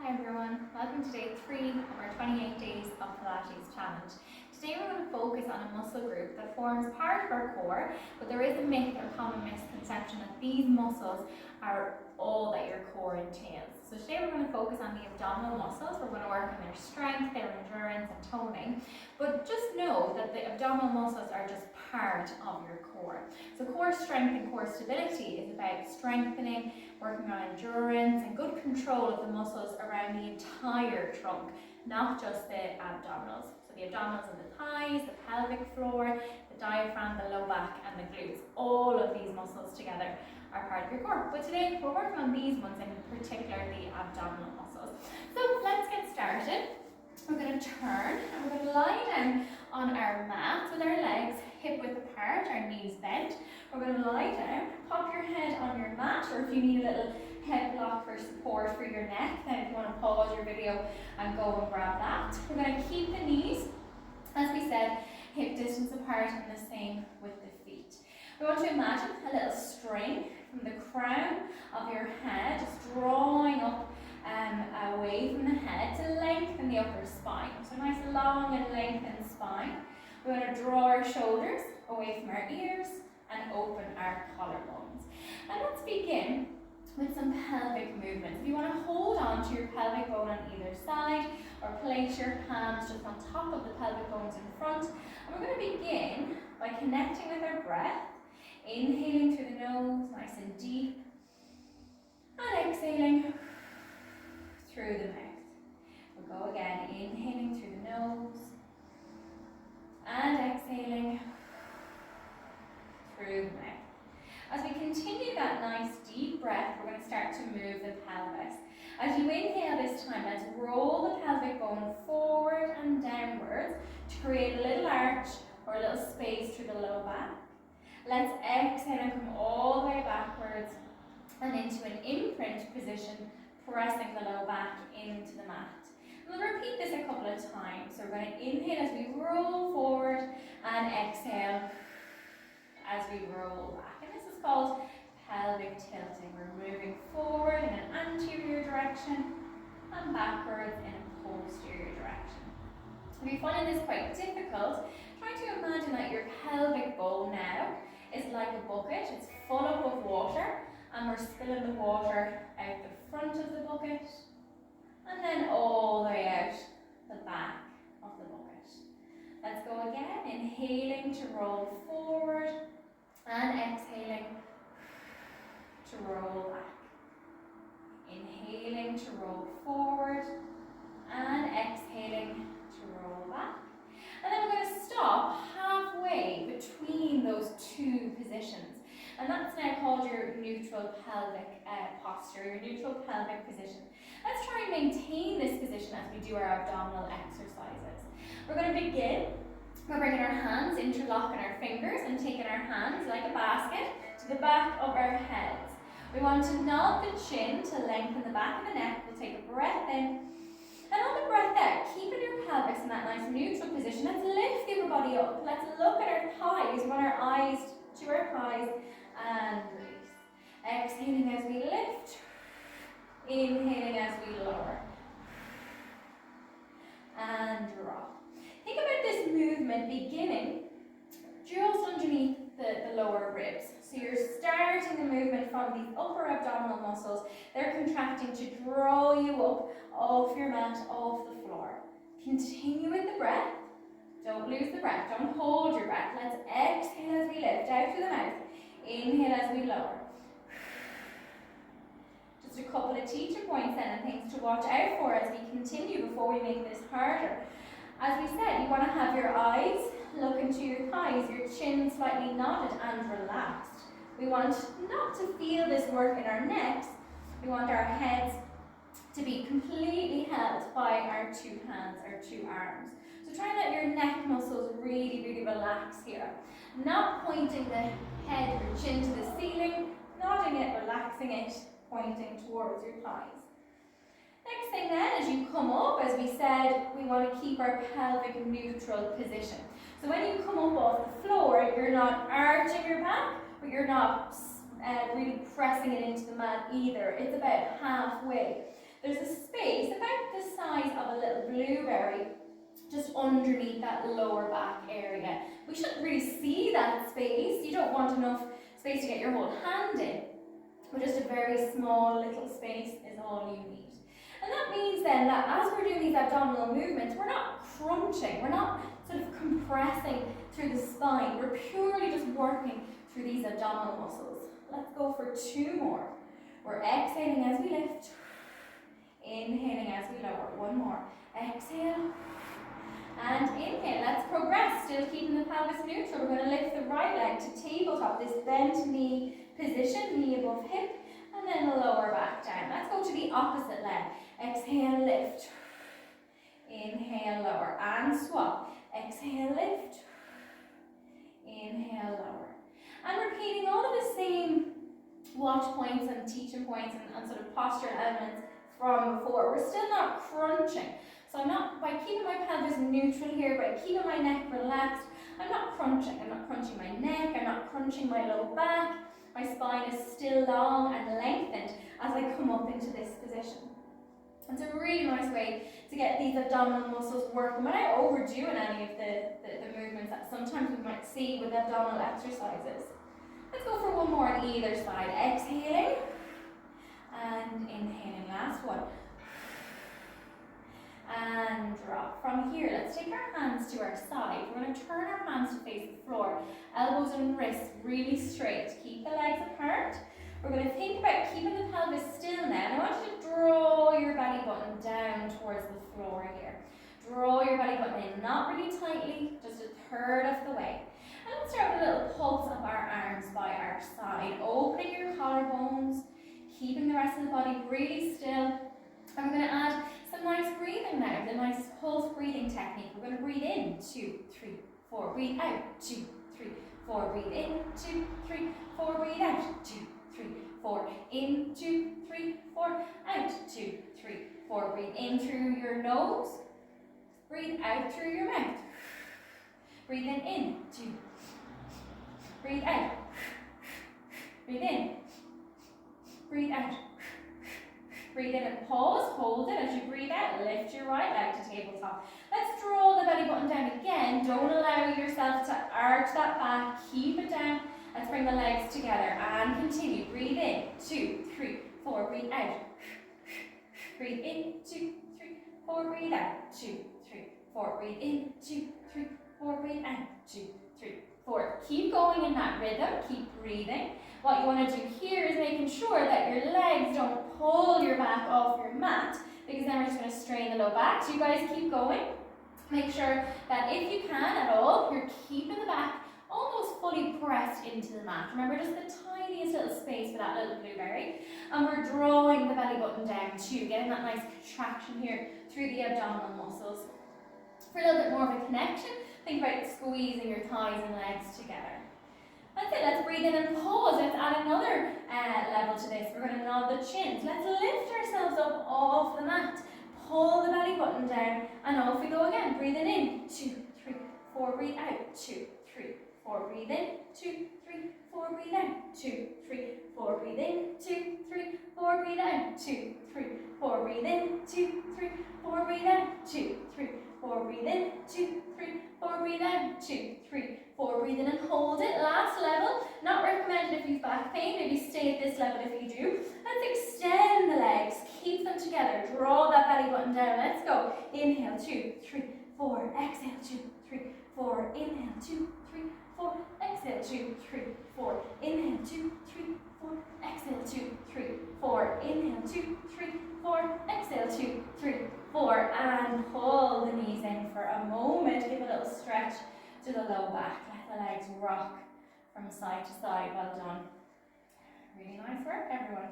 Hi everyone, welcome to day 3 of our 28 Days of Pilates challenge. Today we're going to focus on a muscle group that forms part of our core, but there is a myth or common misconception that these muscles are all that your core entails. So today we're going to focus on the abdominal muscles. We're going to work on their strength, their endurance and toning, but just know that the abdominal muscles are just part of your core. So core strength and core stability is about strengthening, working on endurance and good control of the muscles around the entire trunk, not just the abdominals. So the abdominals and the thighs, the pelvic floor, the diaphragm, the low back and the glutes. All of these muscles together are part of your core. But today we're working on these ones, in particular the abdominal muscles. So let's get started. We're going to turn and we're going to lie down on our mat with our legs hip width apart, our knees bent. We're going to lie down, pop your head on your mat, or if you need a little head block for support for your neck, then if you want to pause your video and go and grab that. We're going to keep the knees, as we said, hip distance apart and the same with the feet. We want to imagine a little string from the crown of your head, just drawing up away from the head to lengthen the upper spine. So nice long and lengthened spine. We want to draw our shoulders away from our ears and open our collarbones. And let's begin with some pelvic movements. If you want to hold on to your pelvic bone on either side or place your hands just on top of the pelvic bones in front. And we're going to begin by connecting with our breath, inhaling through the nose, nice and deep, and exhaling through the mouth. We'll go again, inhaling through the nose and exhaling through the mouth. As we continue that nice deep breath, we're going to start to move the pelvis. As you inhale this time, let's roll the pelvic bone forward and downwards to create a little arch or a little space through the low back. Let's exhale and come all the way backwards and into an imprint position, pressing the low back into the mat. We'll repeat this a couple of times. So we're going to inhale as we roll forward and exhale as we roll back. And this is called pelvic tilting. We're moving forward in an anterior direction and backwards in a posterior direction. If you're finding this quite difficult, try to imagine that your pelvic bowl now is like a bucket. It's full up of water and we're spilling the water out the front of the bucket and then all the way out the back of the bucket. Let's go again, inhaling to roll forward and exhaling to roll back. Inhaling to roll forward and exhaling to roll back. And then we're going to stop halfway between those two positions. And that's now called your neutral pelvic posture, your neutral pelvic position. Let's try and maintain this position as we do our abdominal exercises. We're going to begin by bringing our hands, interlocking our fingers and taking our hands like a basket to the back of our heads. We want to nod the chin to lengthen the back of the neck. We'll take a breath in. And on the breath out, keeping your pelvis in that nice neutral position. Let's lift the upper body up. Let's look at our thighs. We want our eyes to our thighs and release. Exhaling as we lift. Inhaling as we lower. And drop. Think about this movement beginning just underneath the lower ribs. So you're starting the movement from these upper abdominal muscles. They're contracting to draw you up off your mat, off the floor. Continue with the breath. Don't lose the breath. Don't hold your breath. Let's exhale as we lift out through the mouth. Inhale as we lower. Just a couple of teacher points then and things to watch out for as we continue before we make this harder. As we said, you want to have your eyes look into your thighs, your chin slightly nodded and relaxed. We want not to feel this work in our necks. We want our heads to be completely held by our two hands, our two arms. So try and let your neck muscles really, really relax here. Not pointing the head or chin to the ceiling, nodding it, relaxing it, pointing towards your thighs. Next thing then, as you come up, as we said, we want to keep our pelvic neutral position. So when you come up off the floor, you're not arching your back, but you're not really pressing it into the mat either. It's about halfway. There's a space space about the size of a little blueberry just underneath that lower back area. We shouldn't really see that space. You don't want enough space to get your whole hand in, but just a very small little space is all you need. And that means then that as we're doing these abdominal movements, we're not crunching, we're not sort of compressing through the spine, we're purely just working through these abdominal muscles. Let's go for 2 more. We're exhaling as we lift, inhaling as we lower. 1 more. Exhale and inhale. Let's progress, still keeping the pelvis neutral. We're going to lift the right leg to tabletop, this bent knee position, knee above hip, and then lower back down. Let's go to the opposite leg. Exhale, lift. Inhale, lower, and swap. Exhale, lift. Inhale, lower. And repeating all of the same watch points and teaching points and sort of posture elements from before. We're still not crunching. So I'm not, by keeping my pelvis neutral here, by keeping my neck relaxed, I'm not crunching. I'm not crunching my neck, I'm not crunching my low back. My spine is still long and lengthened as I come up into this position. It's a really nice way to get these abdominal muscles working without overdoing any of the movements that sometimes we might see with abdominal exercises. Let's go for 1 more on either side. Exhaling and inhaling. Last one. And drop. From here, let's take our hands to our side. We're going to turn our hands to face the floor. Elbows and wrists really straight. Keep the legs apart. We're going to think about keeping the pelvis still now. And I want you to draw your belly button down towards the floor here. Draw your belly button in, not really tightly, just 1/3 of the way. And let's start with a little pulse of our arms by our side. Opening your collarbones, keeping the rest of the body really still. And we're going to add some nice breathing now, the nice pulse breathing technique. We're going to breathe in, 2, 3, 4. Breathe out, 2, 3, 4. Breathe in, 2, 3, 4. Breathe out, 2, 3, 4. In, 2, 3, 4. Out, 2, 3, 4. Breathe in through your nose. Breathe out through your mouth. Breathe in, 2. Breathe out. Breathe in. Breathe out. Breathe in and pause, hold it as you breathe out. Lift your right leg to tabletop. Let's draw the belly button down again. Don't allow yourself to arch that back. Keep it down. Let's bring the legs together and continue. Breathe in, 2, 3, 4. Breathe out. Breathe in, 2, 3, 4. Breathe out. 2, 3, 4. Breathe in, 2, 3, 4. Breathe out. 2, 3, 4. Keep going in that rhythm. Keep breathing. What you want to do here is making sure that your legs don't pull your back off your mat, because then we're just going to strain the low back. So you guys keep going. Make sure that if you can at all, you're keeping the back almost fully pressed into the mat. Remember, just the tiniest little space for that little blueberry. And we're drawing the belly button down too, getting that nice contraction here through the abdominal muscles. For a little bit more of a connection, think about squeezing your thighs and legs together. That's it, let's breathe in and pause. Let's add another level to this. We're going to nod the chins. Let's lift ourselves up off the mat. Pull the belly button down and off we go again. Breathing in, 2, 3, 4. Breathe out, 2, 3, 4. Breathe in, 2, 3, 4. Breathe out, 2, 3, 4. Breathe in, 2, 3, 4. Breathe out, 2, 3, 4. Breathe in, 2, 3, 4. Breathe out, 2, 3, 4. Breathe in, 2, 3, 4. Breathe out, 2, 3, 4. Breathe in and hold it. Last level. Not recommended if you've back pain. Maybe stay at this level if you do. Let's extend the legs. Keep them together. Draw that belly button down. Let's go. Inhale, 2, 3, 4. Exhale, 2, 3, 4. Inhale, 2, 3, 4. Exhale, 2, 3, 4. Inhale, 2, 3, 4. Exhale, 2, 3, 4. Inhale, 2, 3, 4. Exhale, 2, 3, 4. And pull the knees in for a moment. Give a little stretch to the low back. Let the legs rock from side to side. Well done. Really nice work, everyone.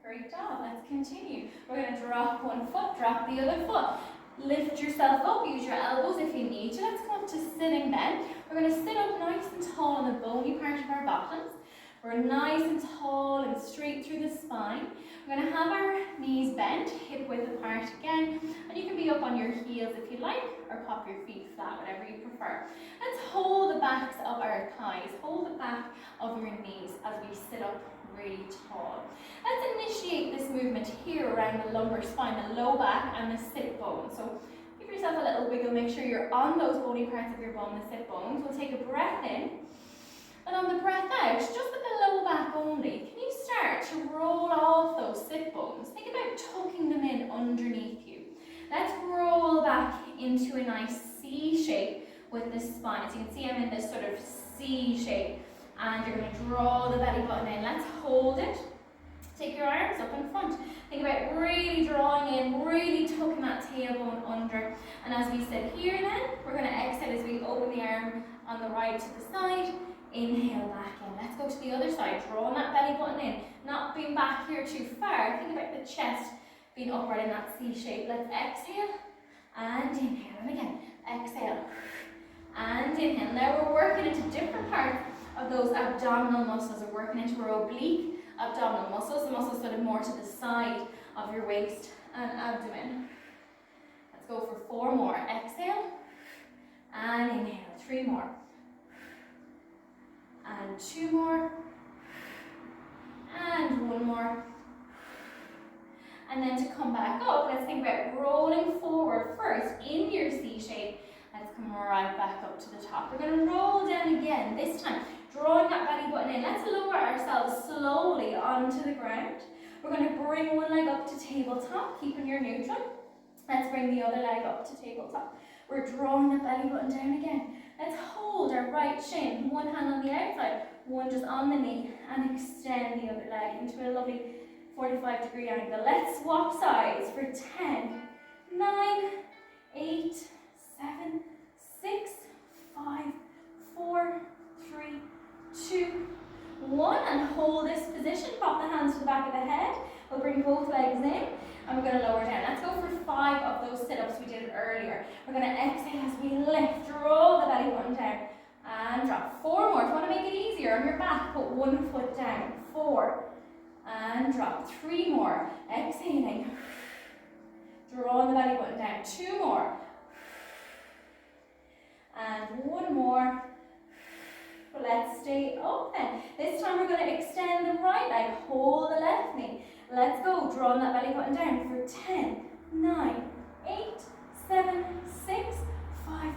Great job. Let's continue. We're going to drop one foot, drop the other foot. Lift yourself up. Use your elbows if you need to. Let's come up to sitting then. We're going to sit up nice and tall on the bony part of our bottoms. We're nice and tall and straight through the spine. We're going to have our knees bent, hip width apart again, and you can be up on your heels if you like, or pop your feet flat, whatever you prefer. Let's hold the backs of our thighs, hold the back of your knees as we sit up really tall. Let's initiate this movement here around the lumbar spine, the low back and the sit bone. So give yourself a little wiggle, make sure you're on those bony parts of your bone, the sit bones. We'll take a breath in, and on the breath out, just with the low back only, can you start to roll off those sit bones? Think about tucking them in underneath you. Let's roll back into a nice C shape with the spine. As you can see, I'm in this sort of C shape, and you're going to draw the belly button in. Let's hold it. Take your arms up in front. Think about really drawing in, really tucking that tailbone under. And as we sit here then, we're going to exhale as we open the arm on the right to the side. Inhale back in. Let's go to the other side. Drawing that belly button in. Not being back here too far. Think about the chest being upright in that C shape. Let's exhale and inhale. And again, exhale and inhale. Now we're working into different parts of those abdominal muscles. We're working into our oblique abdominal muscles, the muscles sort of more to the side of your waist and abdomen. Let's go for 4 more. Exhale and inhale. 3 more. And 2 more. And 1 more. And then to come back up, let's think about rolling forward first in your C shape. Let's come right back up to the top. We're going to roll down again, this time drawing that belly button in. Let's lower ourselves slowly onto the ground. We're going to bring one leg up to tabletop, keeping your neutral. Let's bring the other leg up to tabletop. We're drawing the belly button down again. Let's hold our right shin, one hand on the outside, one just on the knee, and extend the other leg into a lovely 45-degree angle. Let's swap sides for 10, 9, 8, 7, 6, 5, 4, 3, 2, 1, and hold this position. Pop the hands to the back of the head. We'll bring both legs in, and we're going to lower down. Let's go for 5 of those sit-ups we did earlier. We're going to exhale as we lift, draw the belly button down, and drop. 4 more. If you want to make it easier on your back, put 1 foot down. 4, and drop. 3 more. Exhaling, draw the belly button down. 2 more, and 1 more. Let's stay open. This time we're going to extend the right leg, hold the left knee. Let's go, drawing that belly button down for 10, 9, 8, 7, 6, 5,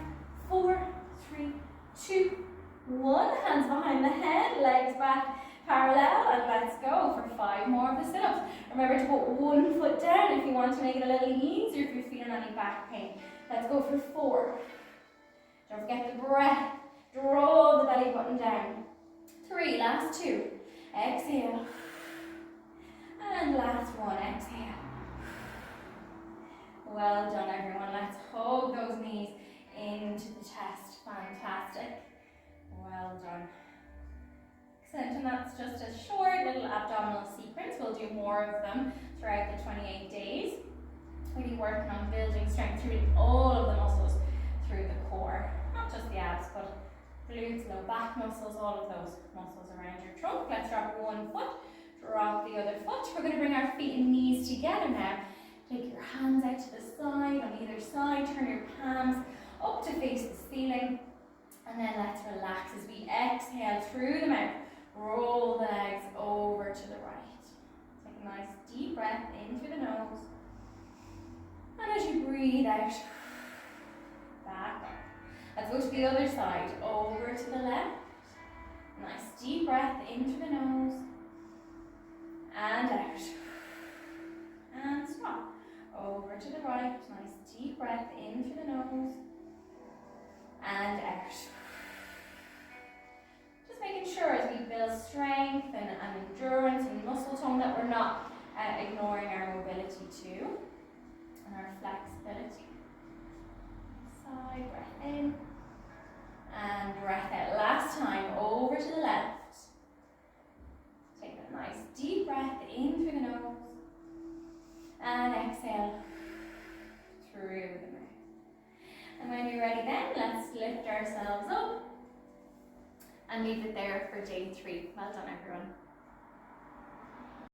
4, 3, 2, 1. Hands behind the head, legs back parallel, and let's go for 5 more of the sit-ups. Remember to put 1 foot down if you want to make it a little easier if you're feeling any back pain. Let's go for 4. Don't forget the breath. Draw the belly button down. 3, last 2. Exhale. And last 1, exhale. Well done, everyone. Let's hug those knees into the chest. Fantastic. Well done. Excellent, and that's just a short little abdominal sequence. We'll do more of them throughout the 28 days. Really working on building strength through all of the muscles through the core. Not just the abs, but glutes, low back muscles, all of those muscles around your trunk. Let's drop 1 foot, drop the other foot. We're going to bring our feet and knees together now. Take your hands out to the side, on either side. Turn your palms up to face the ceiling. And then let's relax as we exhale through the mouth. Roll the legs over to the right. Take a nice deep breath in through the nose. And as you breathe out, back up. Let's go to the other side, over to the left. Nice deep breath in through the nose. And out. And stop. Over to the right. Nice deep breath in through the nose. And out. Just making sure as we build strength and endurance and muscle tone that we're not ignoring our mobility too. And our flexibility. Side, breath in. And breath out. Last time, over to the left. Take a nice deep breath in through the nose. And exhale through the mouth. And when you're ready then, let's lift ourselves up and leave it there for day 3. Well done, everyone.